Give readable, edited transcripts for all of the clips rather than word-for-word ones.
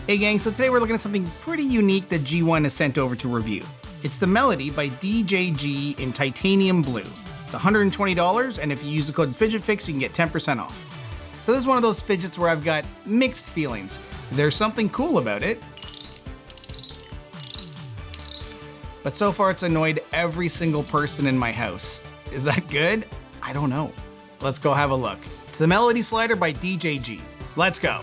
Hey gang, so today we're looking at something pretty unique that GEEONE has sent over to review. It's the Melody by DJG in titanium blue. It's $120, and if you use the code FidgetFix, you can get 10% off. So this is one of those fidgets where I've got mixed feelings. There's something cool about it, but so far it's annoyed every single person in my house. Is that good? I don't know. Let's go have a look. It's the Melody Slider by DJG. Let's go.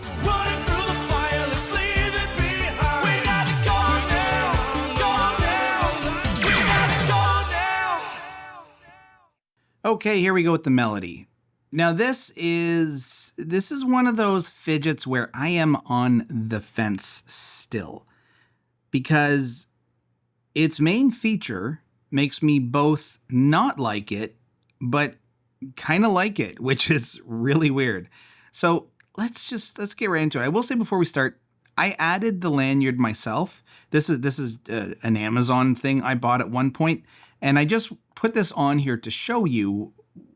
Okay, here we go with the Melody. Now this is one of those fidgets where I am on the fence still, because its main feature makes me both not like it, but kind of like it, which is really weird. So let's get right into it. I will say before we start, I added the lanyard myself. This is an Amazon thing I bought at one point, and I just put this on here to show you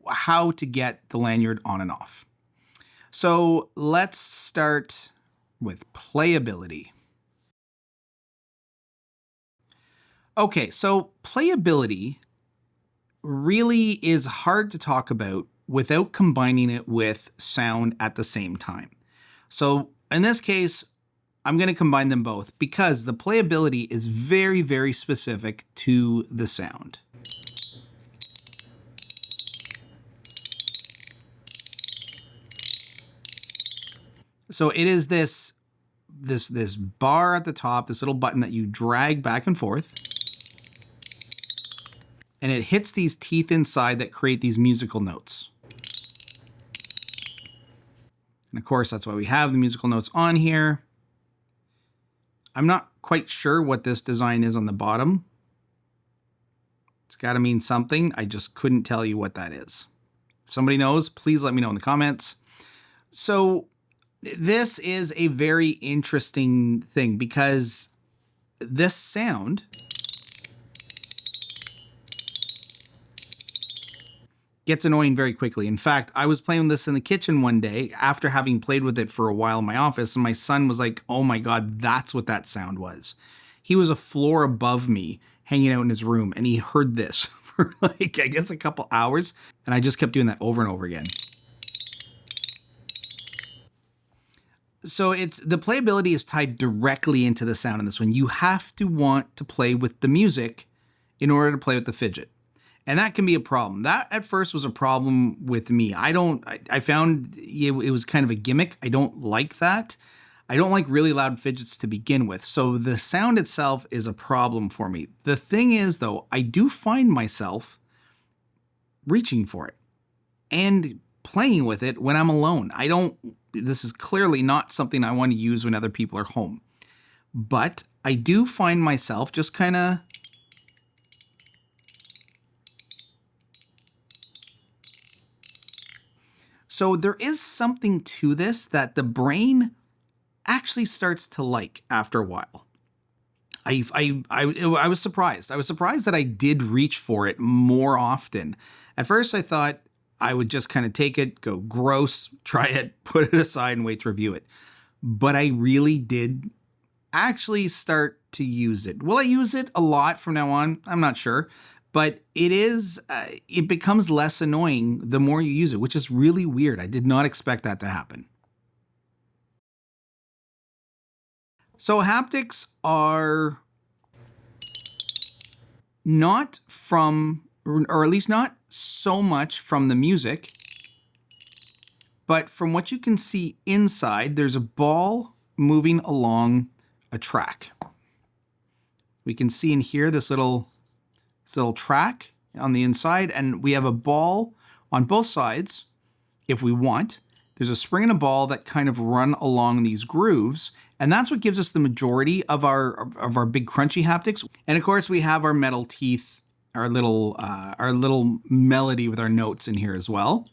how to get the lanyard on and off. So let's start with playability. Okay, so playability really is hard to talk about without combining it with sound at the same time. So in this case, I'm going to combine them both because the playability is very, very specific to the sound. So it is this bar at the top, this little button that you drag back and forth, and it hits these teeth inside that create these musical notes. And of course, that's why we have the musical notes on here. I'm not quite sure what this design is on the bottom. It's got to mean something. I just couldn't tell you what that is. If somebody knows, please let me know in the comments. So this is a very interesting thing because this sound gets annoying very quickly. In fact, I was playing with this in the kitchen one day after having played with it for a while in my office, and my son was like, oh my God, that's what that sound was. He was a floor above me hanging out in his room, and he heard this for like, I guess a couple hours, and I just kept doing that over and over again. So the playability is tied directly into the sound in this one. You have to want to play with the music in order to play with the fidget. And that can be a problem. That at first was a problem with me. I found it was kind of a gimmick. I don't like that. I don't like really loud fidgets to begin with. So the sound itself is a problem for me. The thing is though, I do find myself reaching for it and playing with it when I'm alone. This is clearly not something I want to use when other people are home. But I do find myself just kind of So there is something to this that the brain actually starts to like after a while. I was surprised. I was surprised that I did reach for it more often. At first I thought I would just kind of take it, go gross, try it, put it aside and wait to review it. But I really did actually start to use it. Will I use it a lot from now on? I'm not sure. But it becomes less annoying the more you use it, which is really weird. I did not expect that to happen. So haptics are not from, or at least not so much from the music, but from what you can see inside, there's a ball moving along a track. We can see in here this little track on the inside, and we have a ball on both sides if we want. There's a spring and a ball that kind of run along these grooves, and that's what gives us the majority of our big crunchy haptics. And of course we have our metal teeth, our little melody with our notes in here as well.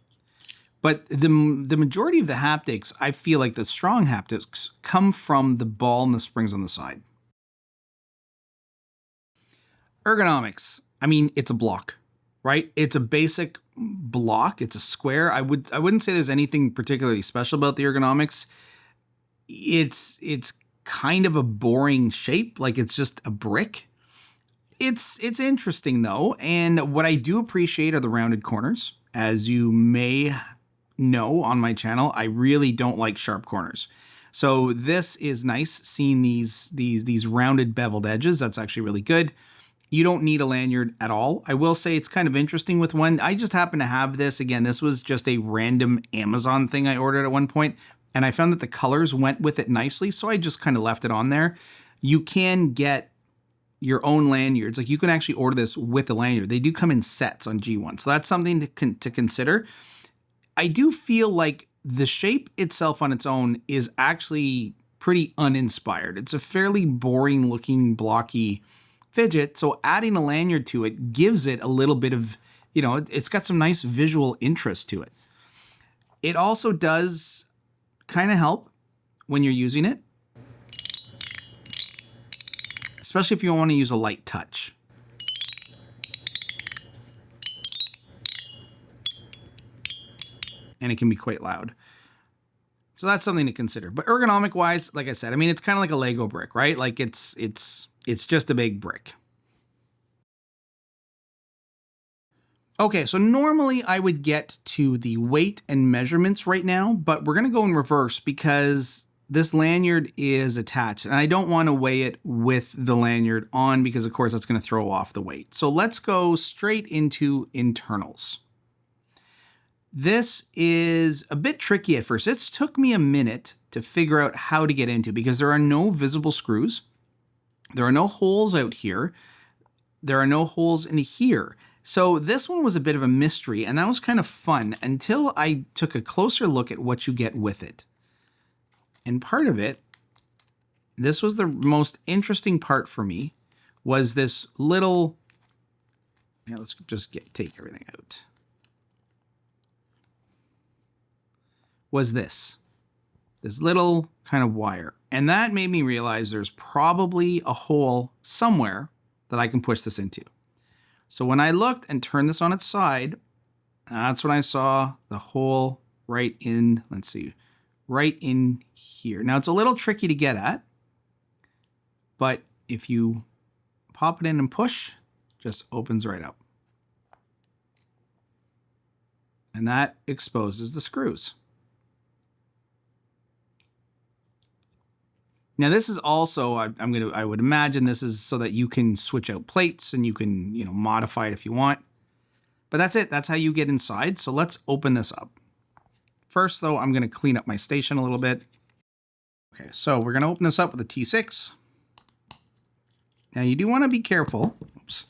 But the majority of the haptics, I feel like the strong haptics, come from the ball and the springs on the side. Ergonomics. I mean, it's a block, right? It's a basic block. It's a square. I wouldn't say there's anything particularly special about the ergonomics. It's kind of a boring shape, like it's just a brick. It's interesting though, and what I do appreciate are the rounded corners. As you may know on my channel, I really don't like sharp corners. So this is nice, seeing these rounded beveled edges. That's actually really good. You don't need a lanyard at all. I will say it's kind of interesting with one. I just happen to have this. Again, this was just a random Amazon thing I ordered at one point, and I found that the colors went with it nicely, so I just kind of left it on there. You can get your own lanyards. Like, you can actually order this with a lanyard. They do come in sets on GEEONE, so that's something to consider. I do feel like the shape itself on its own is actually pretty uninspired. It's a fairly boring looking blocky fidget, so adding a lanyard to it gives it a little bit of, you know, it's got some nice visual interest to it. It also does kind of help when you're using it, especially if you want to use a light touch. And it can be quite loud. So that's something to consider. But ergonomic wise, like I said, I mean, it's kind of like a Lego brick, right? Like it's just a big brick. Okay, so normally I would get to the weight and measurements right now, but we're gonna go in reverse because this lanyard is attached and I don't want to weigh it with the lanyard on because of course that's gonna throw off the weight. So let's go straight into internals. This is a bit tricky at first. It's took me a minute to figure out how to get into because there are no visible screws. There are no holes out here. There are no holes in here. So this one was a bit of a mystery, and that was kind of fun until I took a closer look at what you get with it. And part of it, this was the most interesting part for me, was this little, yeah, let's just take everything out. Was this little kind of wire. And that made me realize there's probably a hole somewhere that I can push this into. So when I looked and turned this on its side, that's when I saw the hole right in, let's see, right in here. Now it's a little tricky to get at, but if you pop it in and push, it just opens right up. And that exposes the screws. Now this is also, I would imagine this is so that you can switch out plates and you can, you know, modify it if you want. But that's it. That's how you get inside. So let's open this up. First though, I'm going to clean up my station a little bit. Okay, so we're going to open this up with a T6. Now you do want to be careful. Oops.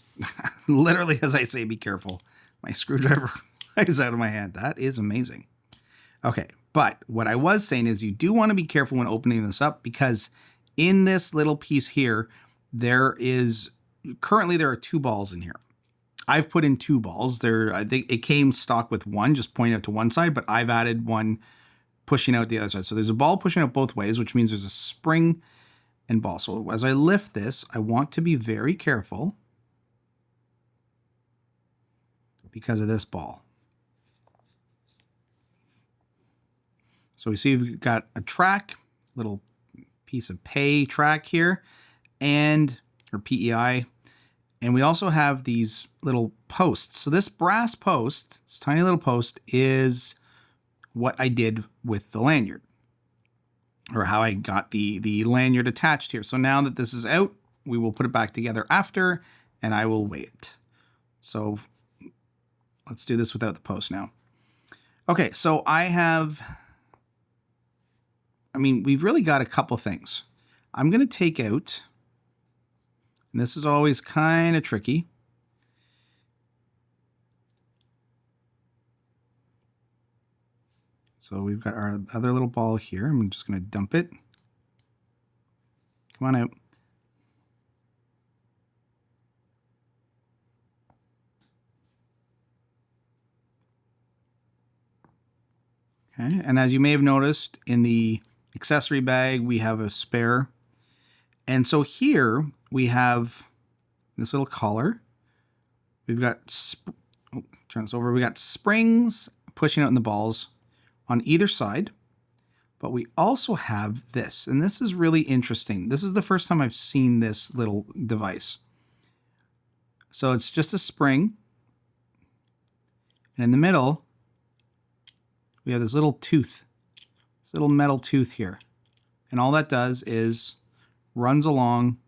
Literally as I say, be careful. My screwdriver flies out of my hand. That is amazing. Okay. But what I was saying is you do want to be careful when opening this up because in this little piece here, currently there are 2 balls in here. I've put in 2 balls. I think it came stock with one, just pointing out to one side, but I've added one pushing out the other side. So there's a ball pushing out both ways, which means there's a spring and ball. So as I lift this, I want to be very careful because of this ball. So we see we've got a track, little piece of pay track here, or PEI. And we also have these little posts. So this brass post, this tiny little post, is what I did with the lanyard, or how I got the lanyard attached here. So now that this is out, we will put it back together after, and I will weigh it. So let's do this without the post now. Okay, so we've really got a couple things. I'm going to take out, and this is always kind of tricky. So we've got our other little ball here. I'm just going to dump it. Come on out. Okay, and as you may have noticed in the accessory bag, we have a spare. And so here we have this little collar. We've got, turn this over. We got springs pushing out in the balls on either side, But we also have this, and this is really interesting. This is the first time I've seen this little device. So it's just a spring. And in the middle, we have this little tooth, this little metal tooth here. And all that does is runs along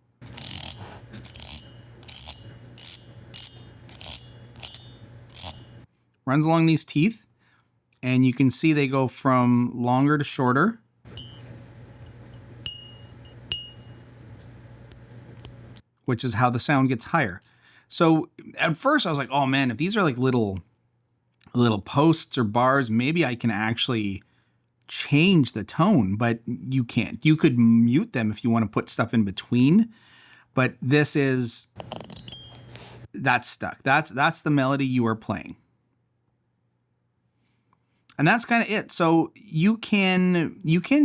these teeth. And you can see they go from longer to shorter. Which is how the sound gets higher. So at first I was like, oh man, if these are like little posts or bars, maybe I can actually change the tone, but you can't. You could mute them if you want to put stuff in between, but that's stuck. That's the melody you are playing. And that's kind of it. So you can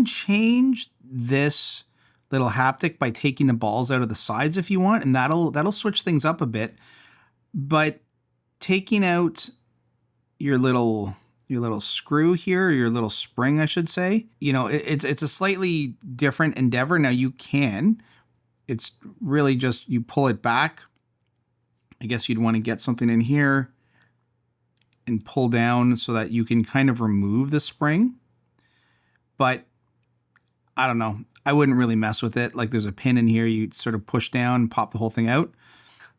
change this little haptic by taking the balls out of the sides if you want, and that'll switch things up a bit. But taking out your little screw here, or your little spring, I should say, you know, it's a slightly different endeavor. Now it's really just you pull it back. I guess you'd want to get something in here and pull down so that you can kind of remove the spring. But I don't know. I wouldn't really mess with it. Like there's a pin in here, you sort of push down, pop the whole thing out.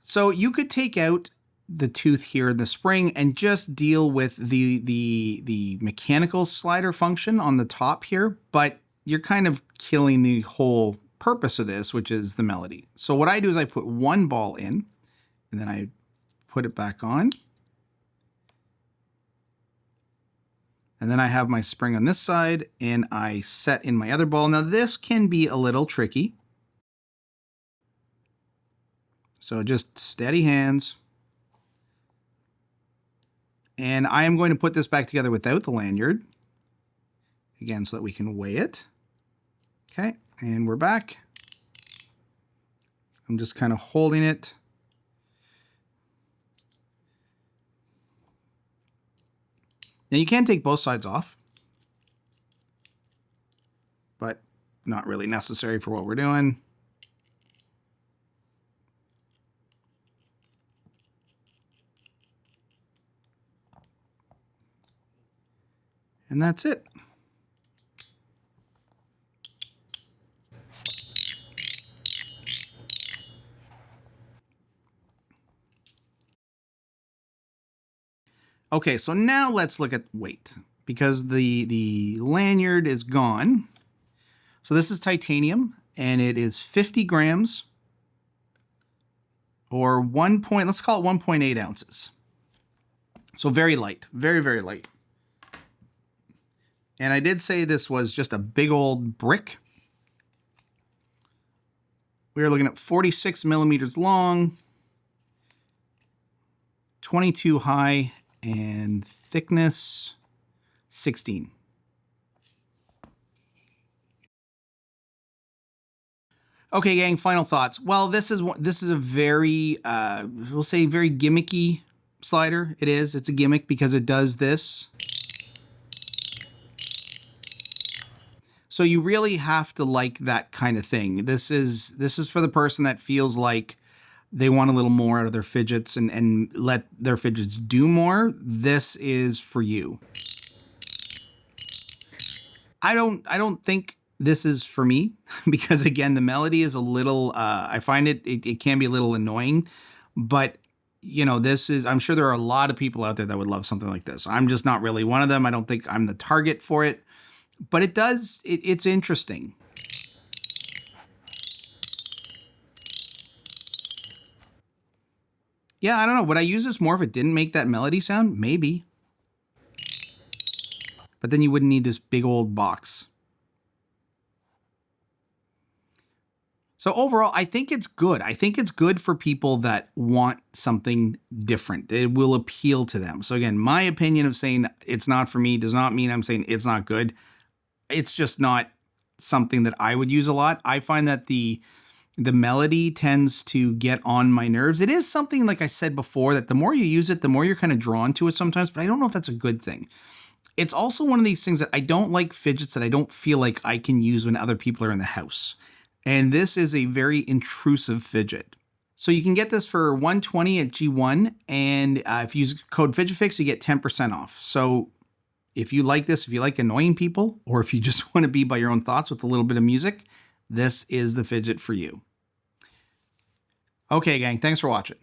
So you could take out the tooth here, the spring, and just deal with the mechanical slider function on the top here, but you're kind of killing the whole purpose of this, which is the melody. So what I do is I put one ball in, and then I put it back on. And then I have my spring on this side, and I set in my other ball. Now this can be a little tricky. So just steady hands. And I am going to put this back together without the lanyard. Again, so that we can weigh it. Okay, and we're back. I'm just kind of holding it. Now you can take both sides off, but not really necessary for what we're doing. And that's it. Okay, so now let's look at weight, because the lanyard is gone. So this is titanium, and it is 50 grams, or let's call it 1.8 ounces. So very light, very, very light. And I did say this was just a big old brick. We are looking at 46 millimeters long, 22 high, and thickness 16. Okay, gang, final thoughts. Well, this is a very, we'll say very gimmicky slider. It is. It's a gimmick because it does this. So you really have to like that kind of thing. This is for the person that feels like they want a little more out of their fidgets and let their fidgets do more. This is for you. I don't think this is for me because again, the melody is a little, I find it can be a little annoying, but you know, I'm sure there are a lot of people out there that would love something like this. I'm just not really one of them. I don't think I'm the target for it, but it's interesting. Yeah, I don't know. Would I use this more if it didn't make that melody sound? Maybe. But then you wouldn't need this big old box. So overall, I think it's good. I think it's good for people that want something different. It will appeal to them. So again, my opinion of saying it's not for me does not mean I'm saying it's not good. It's just not something that I would use a lot. I find that the melody tends to get on my nerves. It is something, like I said before, that the more you use it, the more you're kind of drawn to it sometimes, but I don't know if that's a good thing. It's also one of these things that I don't like fidgets that I don't feel like I can use when other people are in the house. And this is a very intrusive fidget. So you can get this for $120 at GEEONE, and if you use code FidgetFix, you get 10% off. So if you like this, if you like annoying people, or if you just want to be by your own thoughts with a little bit of music, this is the fidget for you. Okay, gang, thanks for watching.